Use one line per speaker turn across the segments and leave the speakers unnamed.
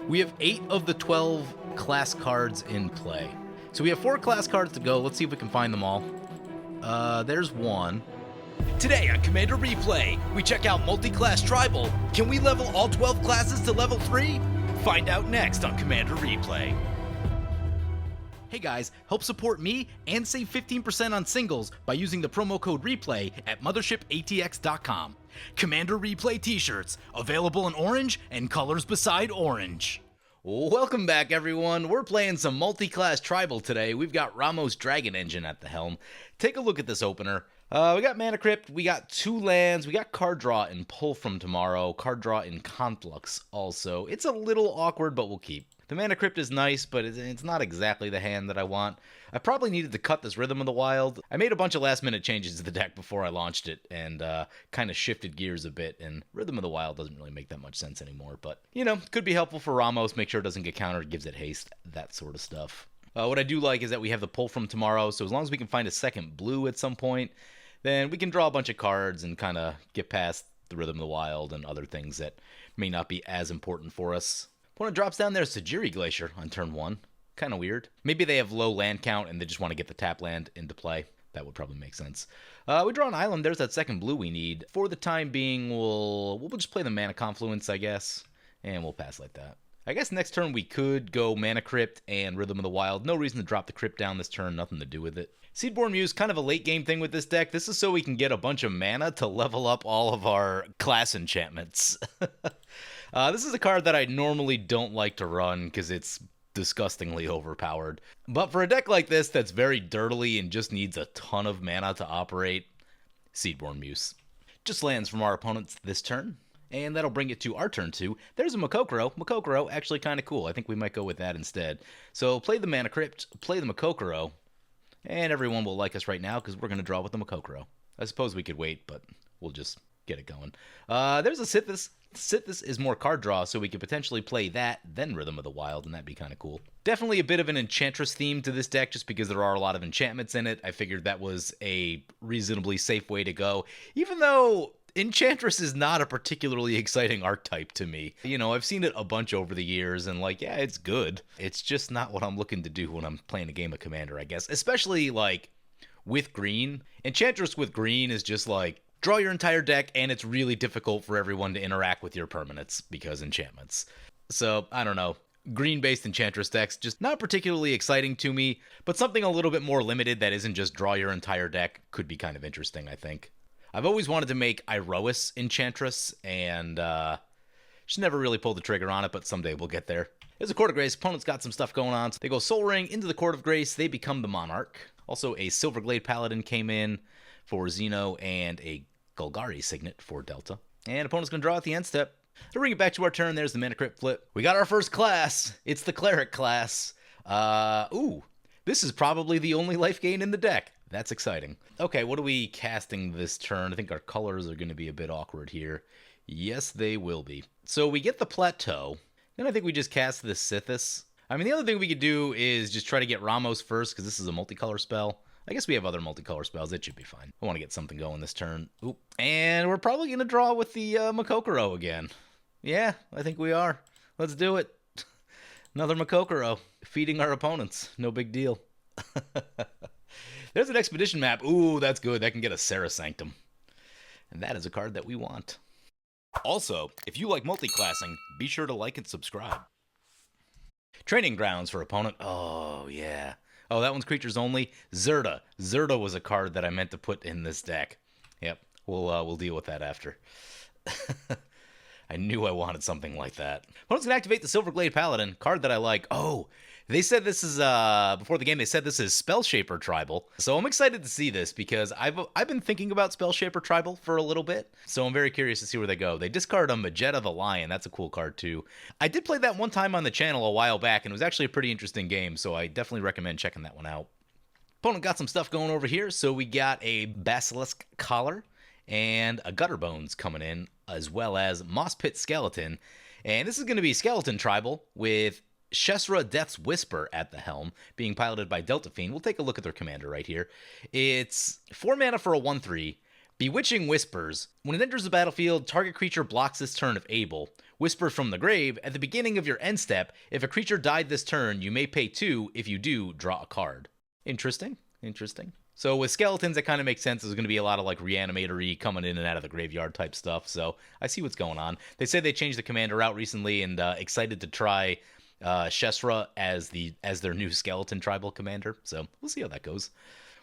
We have 8 of the 12 class cards in play. So we have 4 class cards to go. Let's see if we can find them all. There's one.
Today on Commander Replay, we check out multi-class tribal. Can we level all 12 classes to level 3? Find out next on Commander Replay.
Hey guys, help support me and save 15% on singles by using the promo code REPLAY at mothershipaTX.com. Commander Replay t-shirts, available in orange and colors beside orange. Welcome back everyone, we're playing some multi-class tribal today. We've got Ramos Dragon Engine at the helm. Take a look at this opener. We got Mana Crypt, we got 2 lands, we got card draw and pull from tomorrow, card draw in Conflux also. It's a little awkward, but we'll keep. The Mana Crypt is nice, but it's not exactly the hand that I want. I probably needed to cut this Rhythm of the Wild. I made a bunch of last-minute changes to the deck before I launched it, and kind of shifted gears a bit, and Rhythm of the Wild doesn't really make that much sense anymore, but, you know, could be helpful for Ramos, make sure it doesn't get countered, gives it haste, that sort of stuff. What I do like is that we have the pull from tomorrow, so as long as we can find a second blue at some point, then we can draw a bunch of cards and kind of get past the Rhythm of the Wild and other things that may not be as important for us. Opponent drops down there Sajiri Glacier on turn 1. Kind of weird. Maybe they have low land count and they just want to get the tap land into play. That would probably make sense. We draw an island. There's that second blue we need. For the time being, we'll just play the Mana Confluence, I guess. And we'll pass like that. I guess next turn we could go Mana Crypt and Rhythm of the Wild. No reason to drop the Crypt down this turn. Nothing to do with it. Seedborn Muse, kind of a late game thing with this deck. This is so we can get a bunch of mana to level up all of our class enchantments. This is a card that I normally don't like to run because it's disgustingly overpowered. But for a deck like this that's very dirtily and just needs a ton of mana to operate, Seedborn Muse. Just lands from our opponents this turn. And that'll bring it to our turn 2. There's a Makokoro. Makokoro, actually kind of cool. I think we might go with that instead. So play the Mana Crypt, play the Makokoro. And everyone will like us right now because we're going to draw with the Makokoro. I suppose we could wait, but we'll just get it going. There's a Sithis. Sithis is more card draw, so we could potentially play that, then Rhythm of the Wild, and that'd be kind of cool. Definitely a bit of an Enchantress theme to this deck, just because there are a lot of enchantments in it. I figured that was a reasonably safe way to go, even though Enchantress is not a particularly exciting archetype to me. You know, I've seen it a bunch over the years, and like, yeah, it's good. It's just not what I'm looking to do when I'm playing a game of Commander, I guess. Especially, like, with green. Enchantress with green is just like, draw your entire deck, and it's really difficult for everyone to interact with your permanents because enchantments. So, I don't know. Green-based Enchantress decks, just not particularly exciting to me, but something a little bit more limited that isn't just draw your entire deck could be kind of interesting, I think. I've always wanted to make Iroas Enchantress, and just never really pulled the trigger on it, but someday we'll get there. There's a Court of Grace. Opponent's got some stuff going on. So they go Soul Ring into the Court of Grace. They become the Monarch. Also, a Silverglade Paladin came in for Xeno and a Golgari Signet for Delta. And opponent's going to draw at the end step. To bring it back to our turn, there's the Mana Crypt flip. We got our first class. It's the Cleric class. This is probably the only life gain in the deck. That's exciting. Okay, what are we casting this turn? I think our colors are going to be a bit awkward here. Yes, they will be. So we get the Plateau. Then I think we just cast the Sithis. I mean, the other thing we could do is just try to get Ramos first, because this is a multicolor spell. I guess we have other multicolor spells. It should be fine. I want to get something going this turn. Oop. And we're probably going to draw with the Makokoro again. Yeah, I think we are. Let's do it. Another Makokoro. Feeding our opponents. No big deal. There's an Expedition map. Ooh, that's good. That can get a Serra Sanctum. And that is a card that we want. Also, if you like multiclassing, be sure to like and subscribe. Training Grounds for opponent. Oh, yeah. Oh, that one's creatures only. Zerda. Zerda was a card that I meant to put in this deck. Yep, we'll deal with that after. I knew I wanted something like that. Opponent's going to activate the Silverglade Paladin, card that I like. Oh, they said this is, before the game, they said this is Spellshaper Tribal. So I'm excited to see this because I've been thinking about Spellshaper Tribal for a little bit. So I'm very curious to see where they go. They discard a Magetta the Lion. That's a cool card too. I did play that one time on the channel a while back, and it was actually a pretty interesting game. So I definitely recommend checking that one out. Opponent got some stuff going over here. So we got a Basilisk Collar and a Gutter Bones coming in, as well as Moss Pit Skeleton. And this is going to be Skeleton Tribal with Shessra Death's Whisper at the helm, being piloted by Delta Fiend. We'll take a look at their commander right here. It's 4 mana for a 1/3, Bewitching Whispers. When it enters the battlefield, target creature blocks this turn if able. Whisper from the grave. At the beginning of your end step, if a creature died this turn, you may pay 2. If you do, draw a card. Interesting. So with skeletons, that kind of makes sense. There's going to be a lot of like reanimator-y coming in and out of the graveyard type stuff. So I see what's going on. They said they changed the commander out recently, and excited to try Shessra as their new skeleton tribal commander. So we'll see how that goes.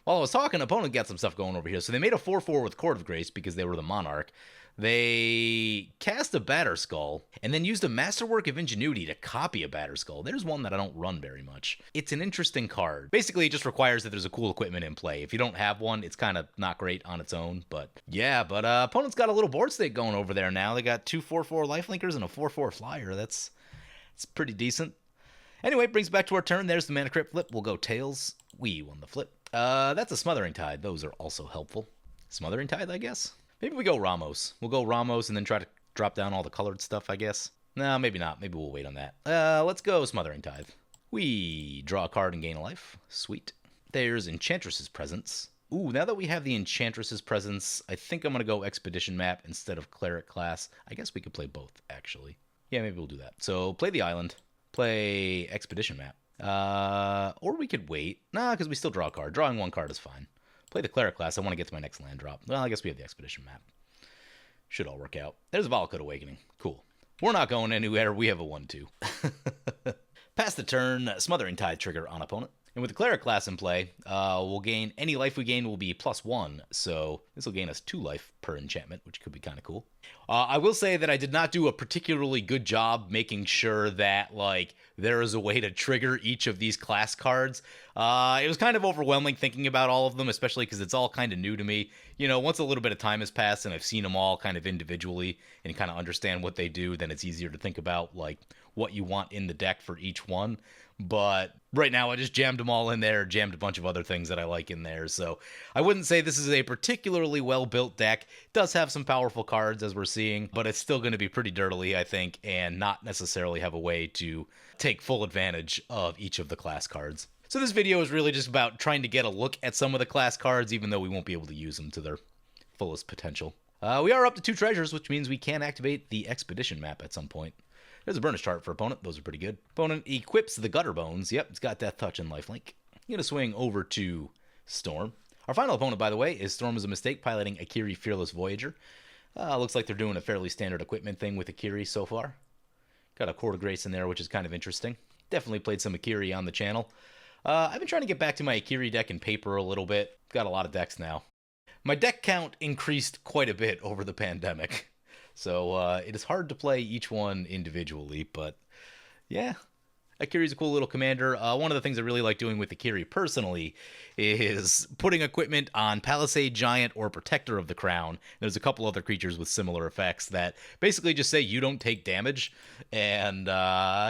While I was talking, opponent got some stuff going over here. So they made a 4/4 with Court of Grace because they were the Monarch. They cast a Batterskull and then used a Masterwork of Ingenuity to copy a Batterskull. There's one that I don't run very much. It's an interesting card. Basically, it just requires that there's a cool equipment in play. If you don't have one, it's kind of not great on its own. But yeah, opponent's got a little board state going over there now. They got 2 4/4 Lifelinkers and a 4/4 Flyer. It's pretty decent. Anyway, brings back to our turn. There's the Mana Crypt flip. We'll go tails. We won the flip. That's a Smothering Tide. Those are also helpful. Smothering Tide, I guess? Maybe we go Ramos. We'll go Ramos and then try to drop down all the colored stuff, I guess. No, maybe not. Maybe we'll wait on that. Let's go Smothering Tithe. We draw a card and gain a life. Sweet. There's Enchantress's Presence. Ooh, now that we have the Enchantress's Presence, I think I'm going to go Expedition Map instead of Cleric class. I guess we could play both, actually. Yeah, maybe we'll do that. So play the island. Play Expedition Map. Or we could wait. Nah, because we still draw a card. Drawing one card is fine. Play the Cleric class. I want to get to my next land drop. Well, I guess we have the Expedition Map. Should all work out. There's a Valakut Awakening. Cool. We're not going anywhere. We have a 1/2. Pass the turn. Smothering Tide trigger on opponent. And with the Cleric class in play, we'll gain, any life we gain will be +1, so this will gain us 2 life per enchantment, which could be kind of cool. I will say that I did not do a particularly good job making sure that, like, there is a way to trigger each of these class cards. It was kind of overwhelming thinking about all of them, especially because it's all kind of new to me. You know, once a little bit of time has passed and I've seen them all kind of individually and kind of understand what they do, then it's easier to think about, like, what you want in the deck for each one. But right now I just jammed them all in there, jammed a bunch of other things that I like in there. So I wouldn't say this is a particularly well-built deck. It does have some powerful cards as we're seeing, but it's still going to be pretty dirtily, I think, and not necessarily have a way to take full advantage of each of the class cards. So this video is really just about trying to get a look at some of the class cards, even though we won't be able to use them to their fullest potential. We are up to 2 treasures, which means we can activate the Expedition Map at some point. There's a Burnished Heart for opponent. Those are pretty good. Opponent equips the Gutter Bones. Yep, it's got Death Touch and Lifelink. You're going to swing over to Storm. Our final opponent, by the way, is Storm is a Mistake, piloting Akiri Fearless Voyager. Looks like they're doing a fairly standard equipment thing with Akiri so far. Got a Court of Grace in there, which is kind of interesting. Definitely played some Akiri on the channel. I've been trying to get back to my Akiri deck in paper a little bit. Got a lot of decks now. My deck count increased quite a bit over the pandemic. So it is hard to play each one individually, but yeah, Akiri's a cool little commander. One of the things I really like doing with Akiri personally is putting equipment on Palisade Giant or Protector of the Crown. There's a couple other creatures with similar effects that basically just say you don't take damage, and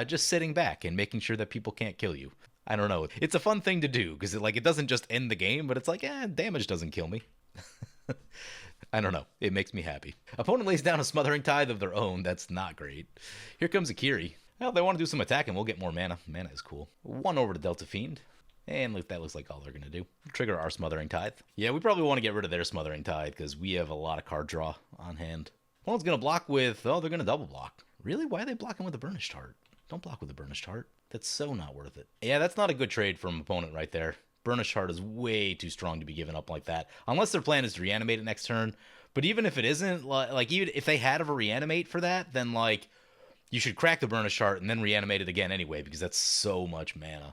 just sitting back and making sure that people can't kill you. I don't know. It's a fun thing to do because it doesn't just end the game, but it's like, damage doesn't kill me. I don't know. It makes me happy. Opponent lays down a Smothering Tithe of their own. That's not great. Here comes Akiri. Well, they want to do some attacking. We'll get more mana. Mana is cool. 1 over to Delta Fiend. And that looks like all they're going to do. Trigger our Smothering Tithe. Yeah, we probably want to get rid of their Smothering Tithe because we have a lot of card draw on hand. Opponent's going to block with... Oh, they're going to double block. Really? Why are they blocking with the Burnished Heart? Don't block with the Burnished Heart. That's so not worth it. Yeah, that's not a good trade from opponent right there. Burnished Heart is way too strong to be given up like that. Unless their plan is to reanimate it next turn. But even if it isn't, like, even if they had a reanimate for that, then, like, you should crack the Burnished Heart and then reanimate it again anyway, because that's so much mana.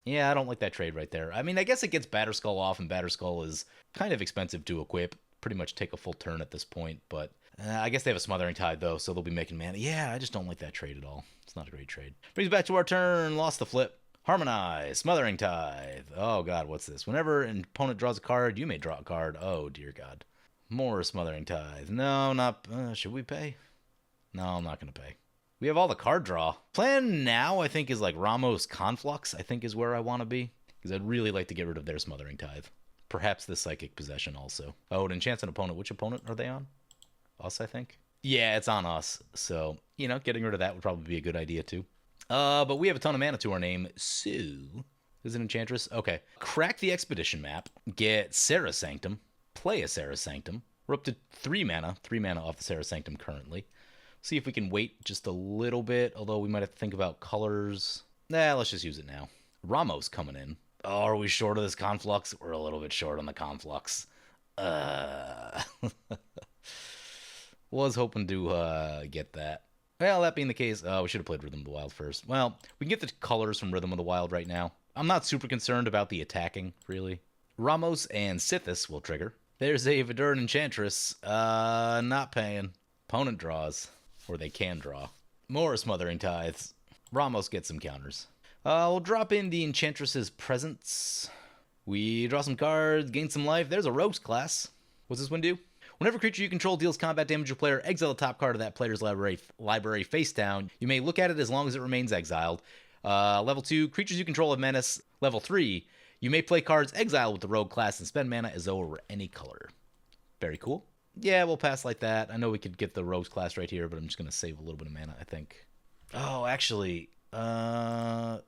Yeah, I don't like that trade right there. I mean, I guess it gets Batterskull off, and Batterskull is kind of expensive to equip. Pretty much take a full turn at this point, but I guess they have a Smothering Tide, though, so they'll be making mana. Yeah, I just don't like that trade at all. It's not a great trade. Brings back to our turn. Lost the flip. Harmonize. Smothering Tithe. Oh, God, what's this? Whenever an opponent draws a card, you may draw a card. Oh, dear God. More Smothering Tithe. No, not... should we pay? No, I'm not going to pay. We have all the card draw. Plan now, I think, is like Ramos Conflux, I think is where I want to be. Because I'd really like to get rid of their Smothering Tithe. Perhaps the Psychic Possession also. Oh, it enchants an opponent. Which opponent are they on? Us, I think. Yeah, it's on us. So, you know, getting rid of that would probably be a good idea, too. But we have a ton of mana to our name, so... Is it Enchantress? Okay. Crack the Expedition Map. Get Serra Sanctum. Play a Serra Sanctum. We're up to 3 mana. 3 mana off the Serra Sanctum currently. See if we can wait just a little bit, although we might have to think about colors. Nah, let's just use it now. Ramos coming in. Oh, are we short of this Conflux? We're a little bit short on the Conflux. Was hoping to get that. Well, that being the case, we should have played Rhythm of the Wild first. Well, we can get the colors from Rhythm of the Wild right now. I'm not super concerned about the attacking, really. Ramos and Sithis will trigger. There's a Viduran Enchantress. Not paying. Opponent draws. Or they can draw. More Smothering Tithes. Ramos gets some counters. We'll drop in the Enchantress's Presence. We draw some cards, gain some life. There's a Rogues class. What's this one do? Whenever a creature you control deals combat damage to a player, exile the top card of that player's library face down. You may look at it as long as it remains exiled. Level 2, creatures you control have menace. Level 3, you may play cards exiled with the Rogue class and spend mana as though it were any color. Very cool. Yeah, we'll pass like that. I know we could get the Rogues class right here, but I'm just going to save a little bit of mana, I think. Oh, actually, oh,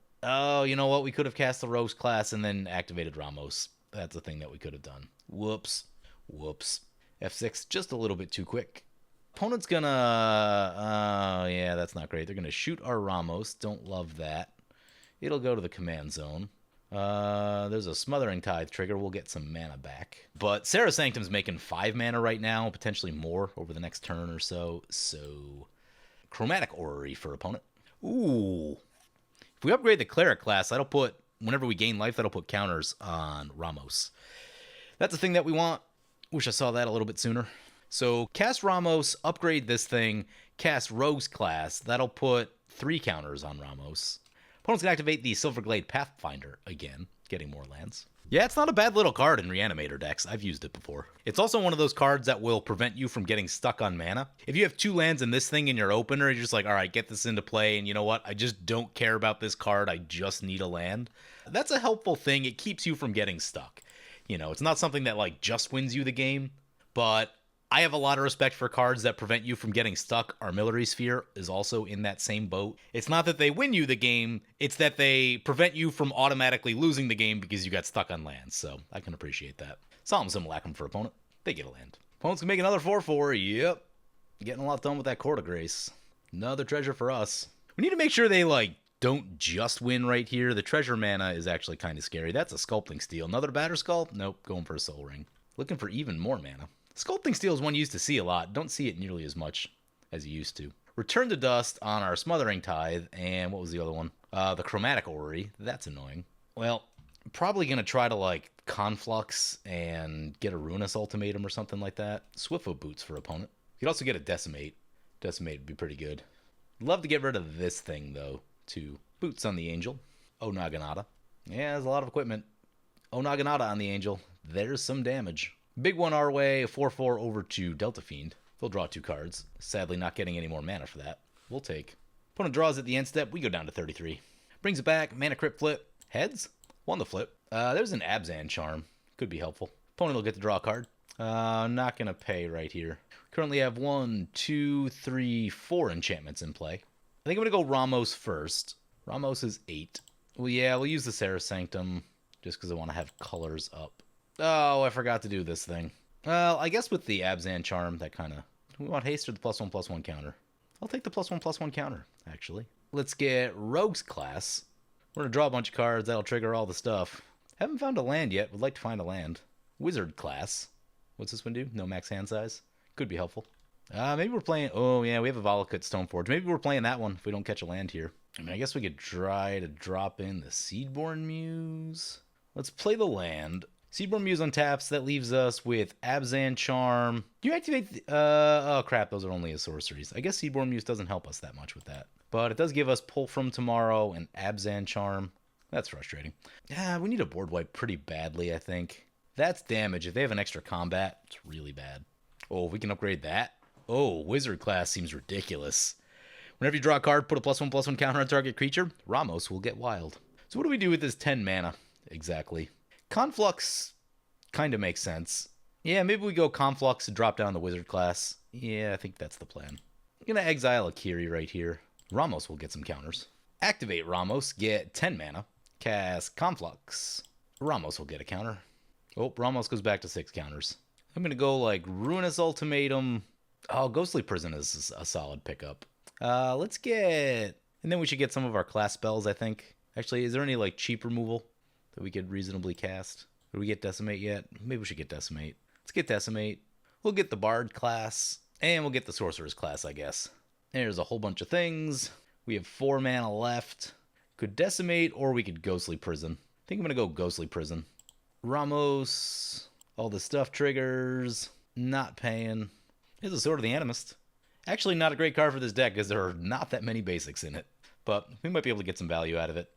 you know what? We could have cast the Rogues class and then activated Ramos. That's a thing that we could have done. Whoops. F6, just a little bit too quick. Opponent's gonna... yeah, that's not great. They're gonna shoot our Ramos. Don't love that. It'll go to the command zone. There's a Smothering Tithe trigger. We'll get some mana back. But Serra Sanctum's making 5 mana right now, potentially more over the next turn or so. So, Chromatic Orrery for opponent. Ooh. If we upgrade the Cleric class, that'll put... Whenever we gain life, that'll put counters on Ramos. That's a thing that we want. Wish I saw that a little bit sooner. So, cast Ramos, upgrade this thing, cast Rogues class. That'll put 3 counters on Ramos. Opponents can activate the Silverglade Pathfinder again, getting more lands. Yeah, it's not a bad little card in Reanimator decks. I've used it before. It's also one of those cards that will prevent you from getting stuck on mana. If you have 2 lands in this thing in your opener, you're just like, all right, get this into play, and you know what? I just don't care about this card. I just need a land. That's a helpful thing. It keeps you from getting stuck. You know, it's not something that, like, just wins you the game, but I have a lot of respect for cards that prevent you from getting stuck. Armillary Sphere is also in that same boat. It's not that they win you the game, it's that they prevent you from automatically losing the game because you got stuck on lands, so I can appreciate that. Solemn Simulacrum for opponent. They get a land. Opponents can make another 4/4. Yep. Getting a lot done with that Court of Grace. Another treasure for us. We need to make sure they, like, don't just win right here. The treasure mana is actually kind of scary. That's a Sculpting Steel. Another Batter Sculpt? Nope, going for a Soul Ring. Looking for even more mana. Sculpting Steel is one you used to see a lot. Don't see it nearly as much as you used to. Return to Dust on our Smothering Tithe, and what was the other one? The Chromatic Orrery. That's annoying. Well, I'm probably going to try to, like, Conflux and get a Ruinous Ultimatum or something like that. Swiftfoot Boots for opponent. You could also get a Decimate. Decimate would be pretty good. Love to get rid of this thing, though, too. Boots on the Angel. Onaganata. Yeah, there's a lot of equipment. Onaganata on the Angel. There's some damage. Big one our way, 4/4 over to Delta Fiend. They'll draw 2 cards. Sadly, not getting any more mana for that. We'll take. Opponent draws at the end step. We go down to 33. Brings it back. Mana Crypt flip. Heads. Won the flip. There's an Abzan Charm. Could be helpful. Opponent will get to draw a card. Not going to pay right here. Currently have 1, 2, 3, 4 enchantments in play. I think I'm going to go Ramos first. Ramos is 8. Well, yeah, we'll use the Serra Sanctum just because I want to have colors up. Oh, I forgot to do this thing. Well, I guess with the Abzan Charm, that kind of... We want haste or the +1/+1 counter? I'll take the +1/+1 counter, actually. Let's get Rogues class. We're going to draw a bunch of cards. That'll trigger all the stuff. Haven't found a land yet. Would like to find a land. Wizard class. What's this one do? No max hand size. Could be helpful. Maybe we're playing... Oh, yeah, we have a Valakut Stoneforge. Maybe we're playing that one if we don't catch a land here. I mean, I guess we could try to drop in the Seedborn Muse. Let's play the land. Seedborn Muse untaps. That leaves us with Abzan Charm. Do you activate the... oh, crap. Those are only as sorceries. I guess Seedborn Muse doesn't help us that much with that. But it does give us Pull from Tomorrow and Abzan Charm. That's frustrating. Yeah, we need a board wipe pretty badly, I think. That's damage. If they have an extra combat, it's really bad. Oh, if we can upgrade that. Oh, Wizard class seems ridiculous. Whenever you draw a card, put a +1/+1 counter on target creature. Ramos will get wild. So what do we do with this 10 mana, exactly? Conflux kind of makes sense. Yeah, maybe we go Conflux and drop down the Wizard class. Yeah, I think that's the plan. I'm going to exile Akiri right here. Ramos will get some counters. Activate Ramos, get 10 mana. Cast Conflux. Ramos will get a counter. Oh, Ramos goes back to 6 counters. I'm going to go like Ruinous Ultimatum. Oh, Ghostly Prison is a solid pickup. Let's get... And then we should get some of our class spells, I think. Actually, is there any like cheap removal that we could reasonably cast? Did we get Decimate yet? Maybe we should get Decimate. Let's get Decimate. We'll get the Bard class. And we'll get the Sorcerer's class, I guess. There's a whole bunch of things. We have 4 mana left. Could Decimate or we could Ghostly Prison. I think I'm going to go Ghostly Prison. Ramos. All the stuff triggers. Not paying. Here's a Sword of the Animist. Actually not a great card for this deck because there are not that many basics in it. But we might be able to get some value out of it.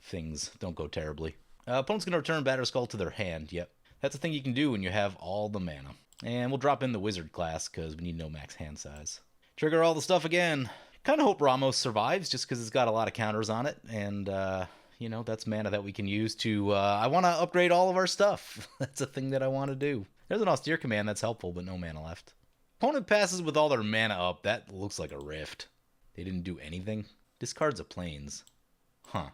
Things don't go terribly. Opponent's going to return Batterskull to their hand. Yep. That's a thing you can do when you have all the mana. And we'll drop in the Wizard class because we need no max hand size. Trigger all the stuff again. Kind of hope Ramos survives just because it's got a lot of counters on it. And, you know, that's mana that we can use to... I want to upgrade all of our stuff. That's a thing that I want to do. There's an Austere Command that's helpful, but no mana left. Opponent passes with all their mana up. That looks like a Rift. They didn't do anything. Discards of Plains. Huh.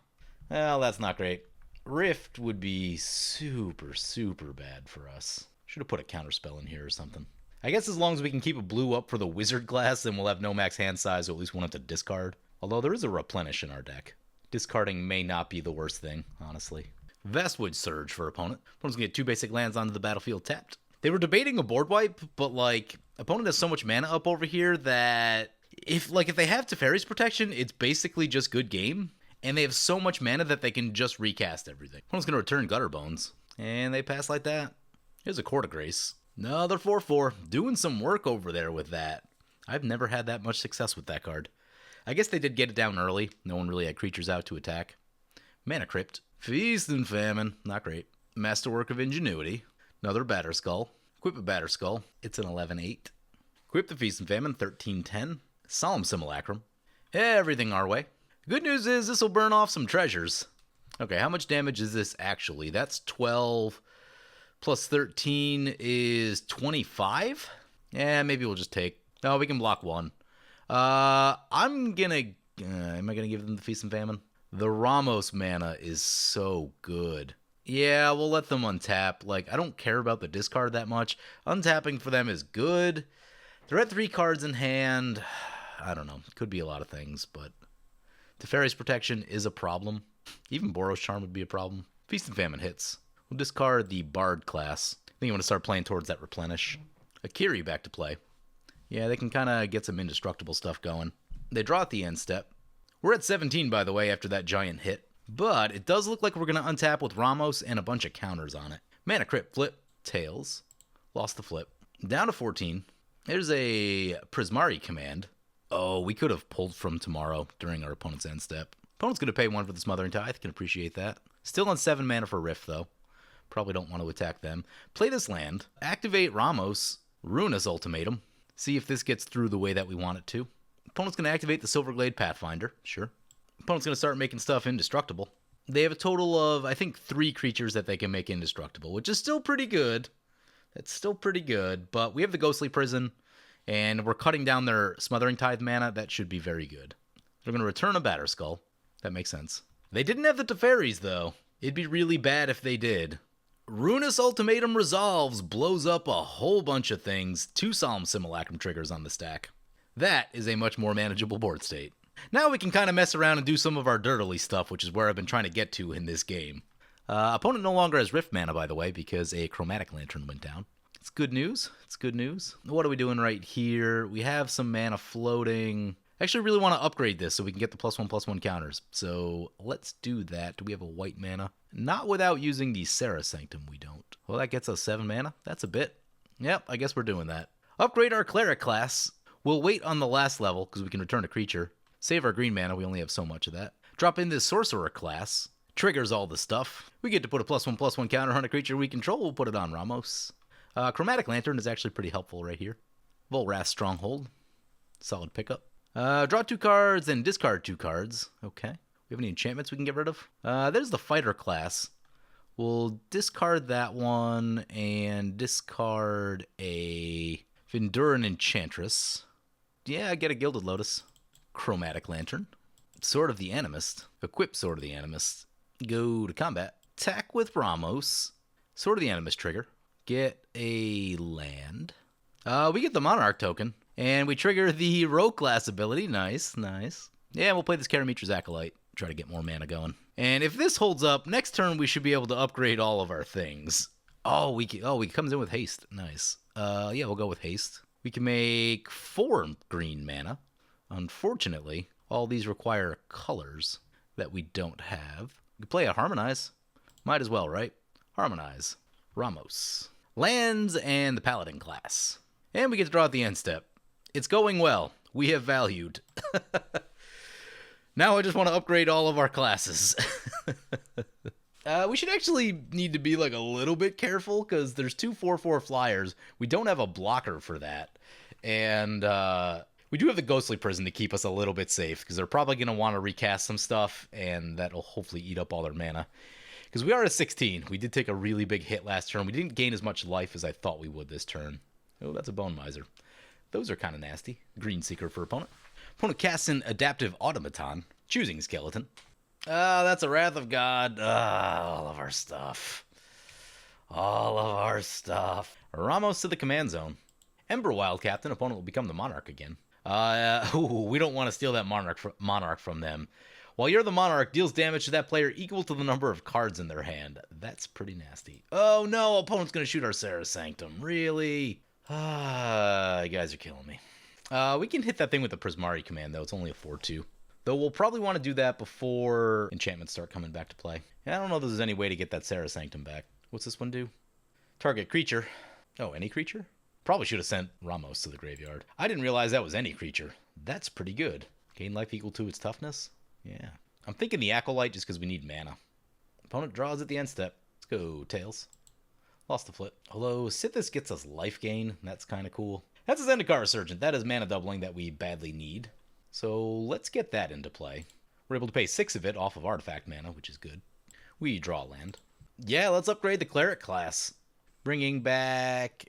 Well, that's not great. Rift would be super, super bad for us. Should have put a counterspell in here or something. I guess as long as we can keep a blue up for the Wizard class, then we'll have no max hand size, so at least we won't have to discard. Although there is a Replenish in our deck. Discarding may not be the worst thing, honestly. Vastwood Surge for opponent. Opponent's gonna get 2 basic lands onto the battlefield tapped. They were debating a board wipe, but like, opponent has so much mana up over here that if they have Teferi's Protection, it's basically just good game. And they have so much mana that they can just recast everything. Opponent's gonna return Gutter Bones. And they pass like that. Here's a Court of Grace. Another 4/4. Doing some work over there with that. I've never had that much success with that card. I guess they did get it down early. No one really had creatures out to attack. Mana Crypt. Feast and Famine. Not great. Masterwork of Ingenuity. Another Batterskull. Equip a Batterskull. It's an 11/8. Equip the Feast and Famine. 13/10. Solemn Simulacrum. Everything our way. Good news is this will burn off some treasures. Okay, how much damage is this actually? That's 12 plus 13 is 25? Yeah, maybe we'll just take... No, we can block 1. I'm gonna... am I gonna give them the Feast and Famine? The Ramos mana is so good. Yeah, we'll let them untap. Like, I don't care about the discard that much. Untapping for them is good. They're at 3 cards in hand. I don't know. Could be a lot of things, but... Teferi's Protection is a problem. Even Boros Charm would be a problem. Feast and Famine hits. We'll discard the Bard class. I think you want to start playing towards that Replenish. Akiri back to play. Yeah, they can kind of get some indestructible stuff going. They draw at the end step. We're at 17, by the way, after that giant hit. But it does look like we're going to untap with Ramos and a bunch of counters on it. Mana Crypt, flip, tails. Lost the flip. Down to 14. There's a Prismari command. Oh, we could have pulled from tomorrow during our opponent's end step. Opponent's going to pay 1 for the Smothering Tithe. Can appreciate that. Still on 7 mana for Rift, though. Probably don't want to attack them. Play this land. Activate Ramos. Ruinous Ultimatum. See if this gets through the way that we want it to. Opponent's going to activate the Silverglade Pathfinder. Sure. Opponent's going to start making stuff indestructible. They have a total of, I think, 3 creatures that they can make indestructible, which is still pretty good. That's still pretty good, but we have the Ghostly Prison, and we're cutting down their Smothering Tithe mana. That should be very good. They're going to return a Batterskull. That makes sense. They didn't have the Teferis, though. It'd be really bad if they did. Ruinous Ultimatum resolves, blows up a whole bunch of things. 2 Solemn Simulacrum triggers on the stack. That is a much more manageable board state. Now we can kind of mess around and do some of our dirtily stuff, which is where I've been trying to get to in this game. Opponent no longer has Rift mana, by the way, because a Chromatic Lantern went down. It's good news. It's good news. What are we doing right here? We have some mana floating. I actually really want to upgrade this so we can get the +1/+1 counters. So let's do that. Do we have a white mana? Not without using the Serra Sanctum, we don't. Well, that gets us 7 mana. That's a bit. Yep, I guess we're doing that. Upgrade our Cleric class. We'll wait on the last level because we can return a creature. Save our green mana. We only have so much of that. Drop in this Sorcerer class. Triggers all the stuff. We get to put a +1/+1 counter on a creature we control. We'll put it on Ramos. Chromatic Lantern is actually pretty helpful right here. Volrath Stronghold. Solid pickup. Draw 2 cards and discard 2 cards. Okay. We have any enchantments we can get rid of? There's the Fighter class. We'll discard that one and discard a Vinduran Enchantress. Yeah, get a Gilded Lotus. Chromatic Lantern. Sword of the Animist. Equip Sword of the Animist. Go to combat. Attack with Ramos. Sword of the Animist trigger. get a land. We get the Monarch token, and we trigger the Rogue class ability. Nice, nice. Yeah, we'll play this Karamitra's Acolyte, try to get more mana going. And if this holds up, next turn we should be able to upgrade all of our things. He comes in with haste. Nice. Yeah, we'll go with haste. We can make 4 green mana. Unfortunately, all these require colors that we don't have. We can play a Harmonize. Might as well, right? Harmonize. Ramos. Lands and the Paladin class. And we get to draw at the end step. It's going well. We have valued. Now I just want to upgrade all of our classes. We should actually need to be like a little bit careful because there's 2 4/4 flyers. We don't have a blocker for that. And we do have the Ghostly Prison to keep us a little bit safe because they're probably going to want to recast some stuff and that'll hopefully eat up all their mana. Because we are at 16. We did take a really big hit last turn. We didn't gain as much life as I thought we would this turn. Oh, that's a Bone Miser. Those are kind of nasty. Green Seeker for opponent. Opponent casts an Adaptive Automaton, choosing Skeleton. That's a Wrath of God. All of our stuff. All of our stuff. Ramos to the command zone. Ember Wild Captain. Opponent will become the Monarch again. We don't want to steal that Monarch from them. While you're the Monarch, deals damage to that player equal to the number of cards in their hand. That's pretty nasty. Oh no, opponent's going to shoot our Sarah Sanctum. Really? You guys are killing me. We can hit that thing with the Prismari command, though. It's only a 4/2. Though we'll probably want to do that before enchantments start coming back to play. And I don't know if there's any way to get that Sarah Sanctum back. What's this one do? Target creature. Oh, any creature? Probably should have sent Ramos to the graveyard. I didn't realize that was any creature. That's pretty good. Gain life equal to its toughness? Yeah. I'm thinking the Acolyte just because we need mana. Opponent draws at the end step. Let's go, Tails. Lost the flip. Although Sithis gets us life gain. That's kind of cool. That's a Zendikar Resurgent. That is mana doubling that we badly need. So let's get that into play. We're able to pay 6 of it off of artifact mana, which is good. We draw land. Yeah, let's upgrade the Cleric class. Bringing back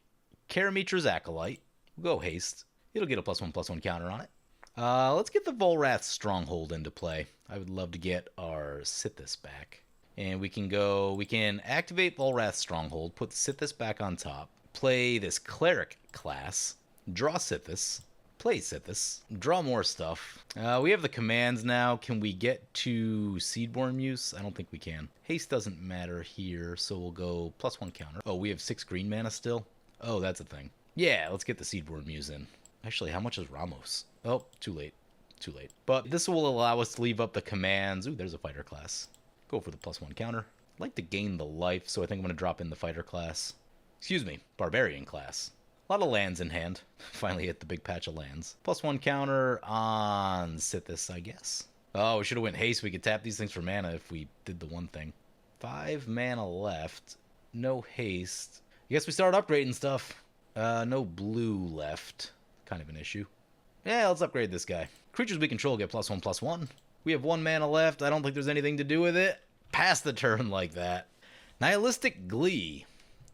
Karamitra's Acolyte. We'll go haste. It'll get a +1/+1 counter on it. Let's get the Volrath's Stronghold into play. I would love to get our Sithis back. And we can activate Volrath's Stronghold, put Sithis back on top, play this Cleric class, draw Sithis, play Sithis, draw more stuff. We have the commands now. Can we get to Seedborn Muse? I don't think we can. Haste doesn't matter here, so we'll go +1 counter. Oh, we have 6 green mana still? Oh, that's a thing. Yeah, let's get the Seedborn Muse in. Actually, how much is Ramos? Oh, too late. Too late. But this will allow us to leave up the commands. Ooh, there's a fighter class. Go for the +1 counter. I'd like to gain the life, so I think I'm going to drop in the fighter class. Excuse me, barbarian class. A lot of lands in hand. Finally hit the big patch of lands. +1 counter on Sithis, I guess. Oh, we should have went haste. We could tap these things for mana if we did the one thing. 5 mana left. No haste. I guess we start upgrading stuff. No blue left. Kind of an issue. Yeah, let's upgrade this guy. Creatures we control get +1/+1. We have 1 mana left. I don't think there's anything to do with it. Pass the turn like that. Nihilistic Glee.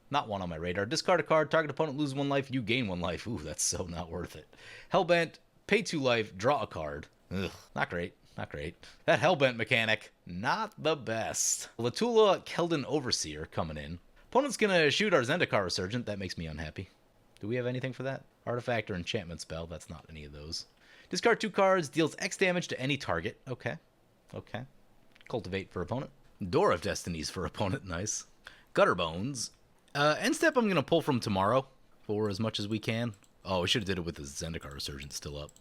Not one on my radar. Discard a card. Target opponent loses 1 life. You gain 1 life. Ooh, that's so not worth it. Hellbent. Pay 2 life. Draw a card. Ugh, not great. Not great. That Hellbent mechanic, not the best. Latula Keldon Overseer coming in. Opponent's gonna shoot our Zendikar Resurgent. That makes me unhappy. Do we have anything for that? Artifact or enchantment spell. That's not any of those. Discard 2 cards. Deals X damage to any target. Okay. Okay. Cultivate for opponent. Door of Destinies for opponent. Nice. Gutter Bones. End step I'm going to pull from tomorrow for as much as we can. Oh, we should have did it with the Zendikar Resurgent still up.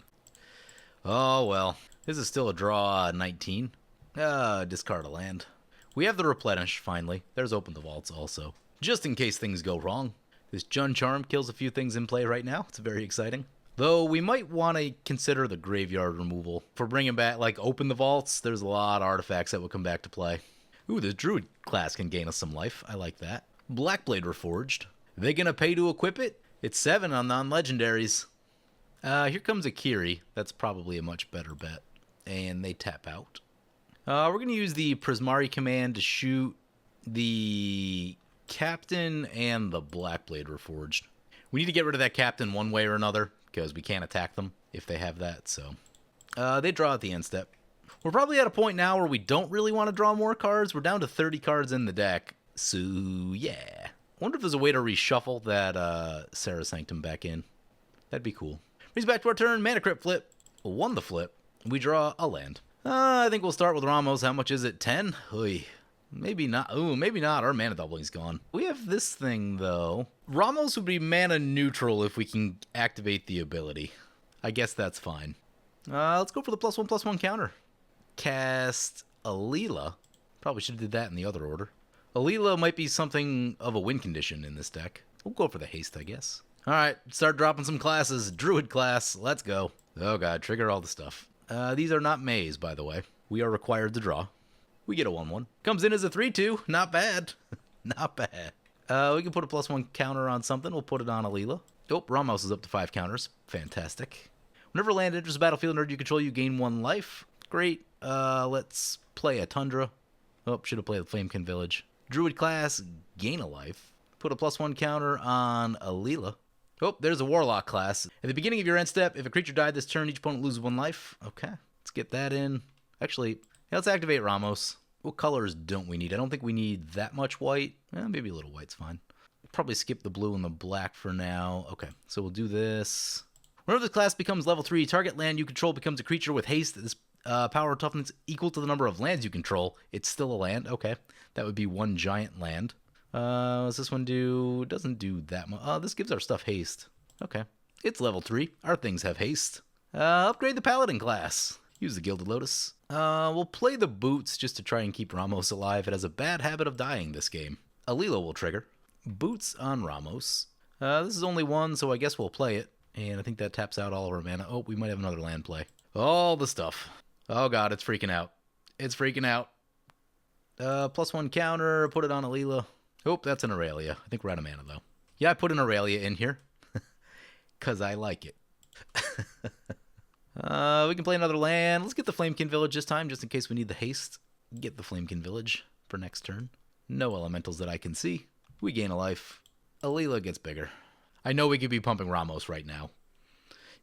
Oh, well. This is still a draw 19. Discard a land. We have the Replenish, finally. There's Open the Vaults also. Just in case things go wrong. This Jun Charm kills a few things in play right now. It's very exciting. Though we might want to consider the graveyard removal. For bringing back, like, Open the Vaults, there's a lot of artifacts that will come back to play. Ooh, the Druid class can gain us some life. I like that. Blackblade Reforged. They gonna pay to equip it? It's 7 on non-legendaries. Here comes Akiri. That's probably a much better bet. And they tap out. We're gonna use the Prismari command to shoot the Captain and the Blackblade Reforged. We need to get rid of that Captain one way or another, because we can't attack them if they have that, so. They draw at the end step. We're probably at a point now where we don't really want to draw more cards. We're down to 30 cards in the deck. So, yeah. wonder if there's a way to reshuffle that Sarah Sanctum back in. That'd be cool. Brings back to our turn. Mana Crypt flip. Won the flip. We draw a land. I think we'll start with Ramos. How much is it? 10? Oy. Maybe not. Ooh, maybe not. Our mana doubling's gone. We have this thing, though. Ramos would be mana neutral if we can activate the ability. I guess that's fine. Let's go for the +1/+1 counter. Cast Alila. Probably should have did that in the other order. Alila might be something of a win condition in this deck. We'll go for the haste, I guess. Alright, start dropping some classes. Druid class, let's go. Oh god, trigger all the stuff. These are not maze, by the way. We are required to draw. We get a 1/1. Comes in as a 3/2. Not bad. Not bad. We can put a +1 counter on something. We'll put it on Alila. Oh, Ramos is up to 5 counters. Fantastic. Whenever land enters the battlefield and you control, you gain 1 life. Great. Let's play a Tundra. Oh, should have played the Flamekin Village. Druid class, gain a life. Put a +1 counter on Alila. Oh, there's a Warlock class. At the beginning of your end step, if a creature died this turn, each opponent loses 1 life. Okay, let's get that in. Actually, yeah, let's activate Ramos. What colors don't we need? I don't think we need that much white. Maybe a little white's fine. Probably skip the blue and the black for now. Okay, so we'll do this. Whenever this class becomes level 3, target land you control becomes a creature with haste. This power toughness equal to the number of lands you control. It's still a land. Okay, that would be 1 giant land. What's this one do? Doesn't do that much. This gives our stuff haste. Okay, it's level 3. Our things have haste. Upgrade the Paladin class. Use the Gilded Lotus. We'll play the Boots just to try and keep Ramos alive. It has a bad habit of dying this game. Alila will trigger. Boots on Ramos. This is only 1, so I guess we'll play it. And I think that taps out all of our mana. Oh, we might have another land play. All the stuff. Oh god, it's freaking out. It's freaking out. +1 counter, put it on Alila. Oh, that's an Aurelia. I think we're out of mana, though. Yeah, I put an Aurelia in here. Because I like it. We can play another land. Let's get the Flamekin Village this time, just in case we need the haste. Get the Flamekin Village for next turn. No elementals that I can see. We gain a life. Alila gets bigger. I know we could be pumping Ramos right now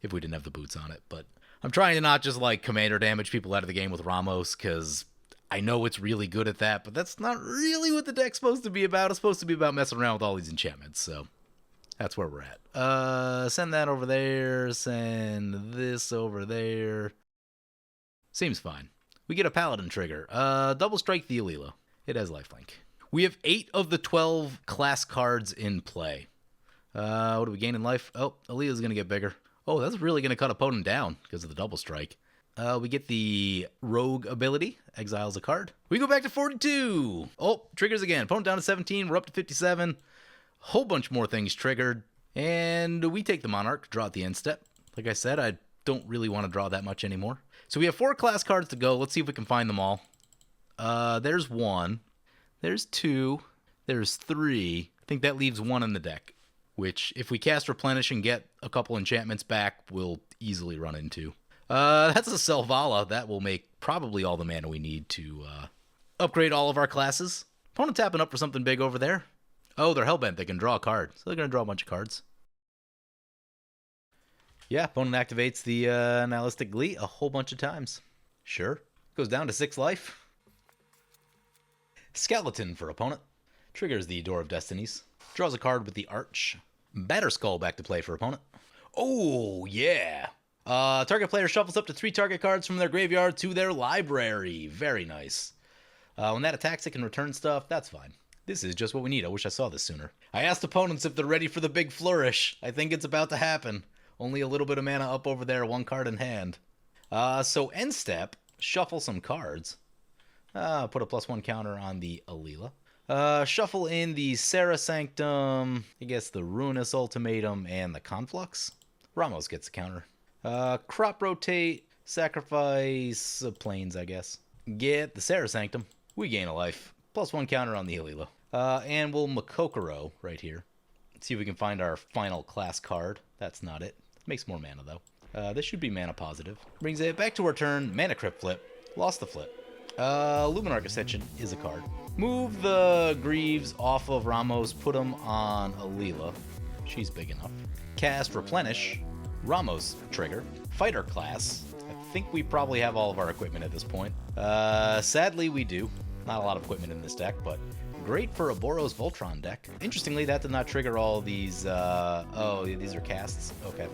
if we didn't have the boots on it, but I'm trying to not just, like, commander damage people out of the game with Ramos, because I know it's really good at that, but that's not really what the deck's supposed to be about. It's supposed to be about messing around with all these enchantments, so that's where we're at. Send that over there. Send this over there. Seems fine. We get a Paladin trigger. Double strike the Alila. It has lifelink. We have 8 of the 12 class cards in play. What do we gain in life? Oh, Alila's going to get bigger. Oh, that's really going to cut opponent down because of the double strike. We get the Rogue ability. Exiles a card. We go back to 42. Oh, triggers again. Opponent down to 17. We're up to 57. Whole bunch more things triggered. And we take the Monarch. Draw at the end step. Like I said, I don't really want to draw that much anymore. So we have 4 class cards to go. Let's see if we can find them all. There's 1. There's 2. There's 3. I think that leaves 1 in the deck, which if we cast Replenish and get a couple enchantments back, we'll easily run into. That's a Selvala. That will make probably all the mana we need to upgrade all of our classes. Opponent tapping up for something big over there. Oh, they're hellbent. They can draw a card. So they're going to draw a bunch of cards. Yeah, opponent activates the Nihilistic Glee a whole bunch of times. Sure. Goes down to 6 life. Skeleton for opponent. Triggers the Door of Destinies. Draws a card with the Arch. Batterskull back to play for opponent. Oh, yeah. Target player shuffles up to 3 target cards from their graveyard to their library. Very nice. When that attacks, it can return stuff. That's fine. This is just what we need. I wish I saw this sooner. I asked opponents if they're ready for the big flourish. I think it's about to happen. Only a little bit of mana up over there, 1 card in hand. So end step, shuffle some cards. Put a +1 counter on the Alila. Shuffle in the Sarah Sanctum, I guess the Ruinous Ultimatum, and the Conflux. Ramos gets a counter. Crop Rotate, sacrifice Plains, I guess. Get the Sarah Sanctum. We gain a life. +1 counter on the Alila. And we'll Makokoro right here. See if we can find our final class card. That's not it. Makes more mana, though. This should be mana positive. Brings it back to our turn. Mana Crypt flip. Lost the flip. Luminarch Ascension is a card. Move the Greaves off of Ramos. Put them on Alila. She's big enough. Cast Replenish. Ramos trigger. Fighter class. I think we probably have all of our equipment at this point. Sadly, we do. Not a lot of equipment in this deck, but great for a Boros Voltron deck. Interestingly, that did not trigger all these, oh, these are casts? Okay.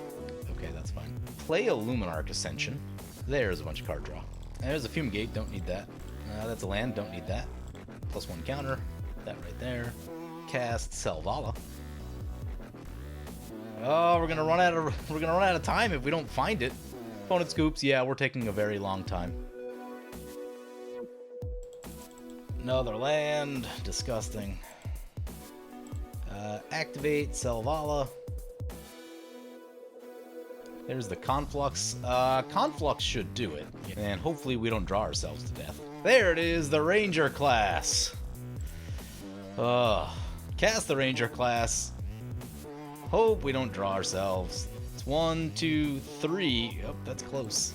Okay, that's fine. Play a Luminarch Ascension. There's a bunch of card draw. There's a Fumigate, don't need that. That's a land, don't need that. +1 counter, that right there. Cast Selvala. Oh, we're gonna run out of time if we don't find it. Opponent scoops, yeah, we're taking a very long time. Another land, disgusting. Activate Selvala. There's the Conflux. Conflux should do it. And hopefully we don't draw ourselves to death. There it is, the Ranger class. Cast the Ranger class. Hope we don't draw ourselves. It's 1, 2, 3. Oh, that's close.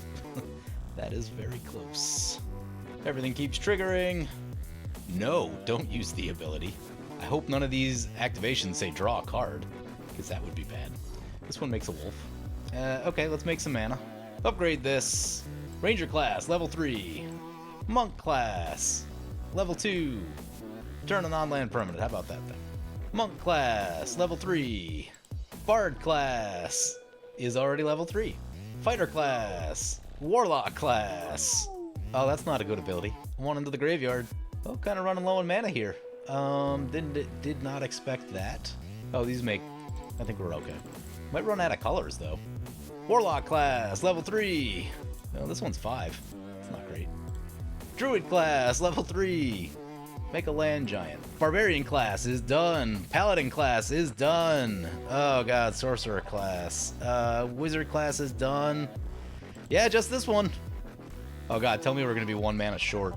That is very close. Everything keeps triggering. No, don't use the ability. I hope none of these activations say draw a card, because that would be bad. This one makes a wolf. Okay, let's make some mana. Upgrade this. Ranger class, level 3. Monk class, level 2. Turn a non-land permanent, how about that thing? Monk class, level 3. Bard class is already level 3. Fighter class. Warlock class. Oh, that's not a good ability. One into the graveyard. Oh, kind of running low on mana here. Did not expect that. Oh, these make... I think we're okay. Might run out of colors, though. Warlock class, level 3. Oh, this one's 5. It's not great. Druid class, level 3. Make a land giant. Barbarian class is done. Paladin class is done. Oh god, sorcerer class. Wizard class is done. Yeah, just this one. Oh god, tell me we're gonna be 1 mana short.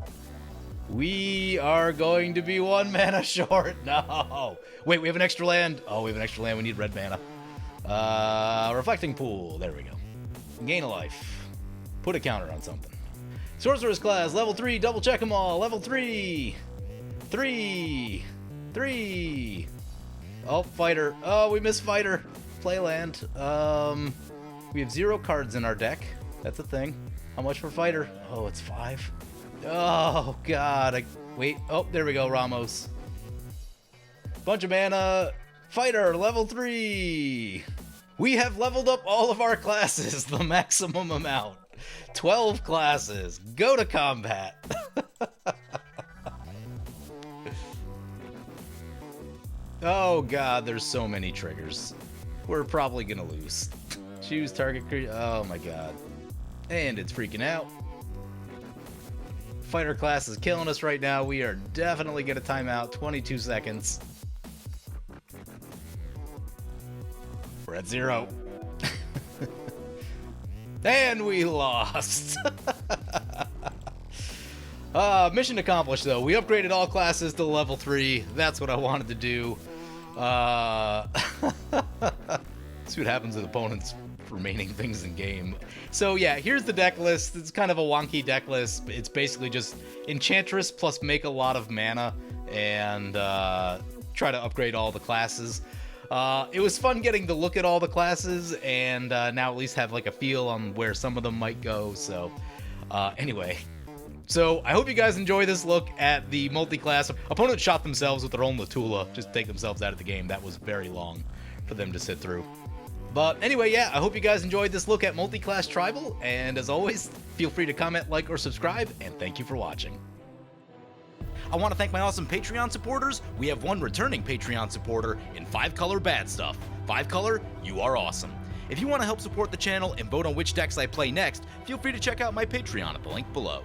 We are going to be 1 mana short. No. Wait, we have an extra land. Oh, we have an extra land. We need red mana. Reflecting pool. There we go. Gain a life. Put a counter on something. Sorcerer's class, level 3. Double check them all. Level 3. 3. Oh, fighter. Oh, we missed fighter. Play land. We have 0 cards in our deck. That's a thing. How much for fighter? Oh, it's 5. Oh, God. Wait. Oh, there we go, Ramos. Bunch of mana. Fighter, level 3. We have leveled up all of our classes, the maximum amount. 12 classes. Go to combat. Oh, God, there's so many triggers. We're probably going to lose. Choose target creature. Oh, my God. And it's freaking out. Fighter class is killing us right now. We are definitely going to time out. 22 seconds. We're at 0. And we lost. Mission accomplished, though. We upgraded all classes to level 3. That's what I wanted to do. See what happens with opponents' remaining things in game. So yeah, here's the deck list. It's kind of a wonky deck list. It's basically just Enchantress plus make a lot of mana and try to upgrade all the classes. It was fun getting to look at all the classes and now at least have like a feel on where some of them might go. So anyway, so I hope you guys enjoy this look at the multi-class. Opponents shot themselves with their own Latula just to take themselves out of the game. That was very long for them to sit through. But anyway, yeah, I hope you guys enjoyed this look at multi-class Tribal, and as always, feel free to comment, like, or subscribe, and thank you for watching. I want to thank my awesome Patreon supporters. We have 1 returning Patreon supporter in 5-color Bad Stuff. 5-color, you are awesome. If you want to help support the channel and vote on which decks I play next, feel free to check out my Patreon at the link below.